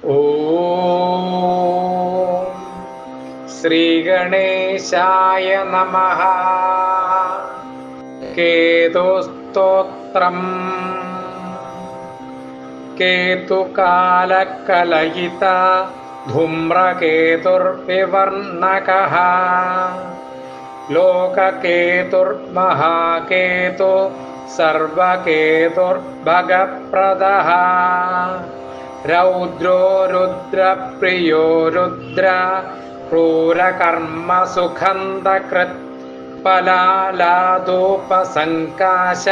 ഓം ശ്രീഗണേശായ നമഃ. കേതുസ്തോത്രം. കേതുകാലകലയിത ധൂമ്രകേതുർവിവർണകഃ ലോകകേതുർമഹാകേതു സർവകേതുർഭഗപ്രദഃ രൗദ്രോ രുദ്രപ്രിയോ രുദ്ര ക്രൂരകർമ്മസുഖന്തകൃത് ഫലാലാദോപസങ്കാശ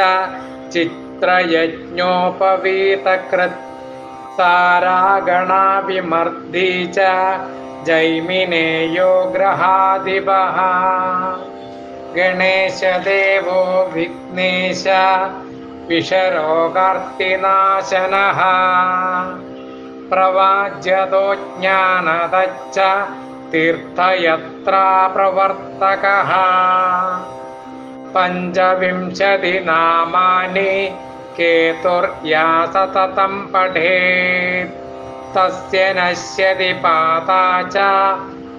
ചിത്രയജ്ഞോപവീതകൃത് താരാഗണാവിമർദീ ച ജൈമിനേയോ ഗ്രഹാധിപഃ ഗണേശദേവോ വിഘ്നേശ വിഷരോഗാർത്തിനാശനഃ പ്രവാജ്യതോ ജ്ഞാനദശ്ച തീർത്ഥയത്രാ പ്രവർത്തകഃ പഞ്ചവിംശതി നാമാനി കേതുർയാ സതതം പഠേത് തസ്യ നശ്യതി പാതാ ച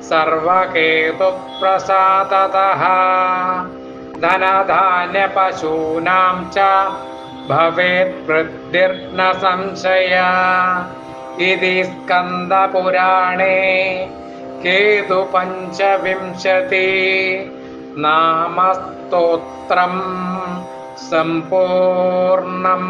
സർവകേതുപ്രസാദതഃ ധനധാന്യപശൂനാം ച ഭവേത് വൃദ്ധിർന സംശയഃ ഇതി സ്കന്ദപുരാണേ കേതു പഞ്ചവിംശതി നാമസ്തോത്രം സമ്പൂർണം.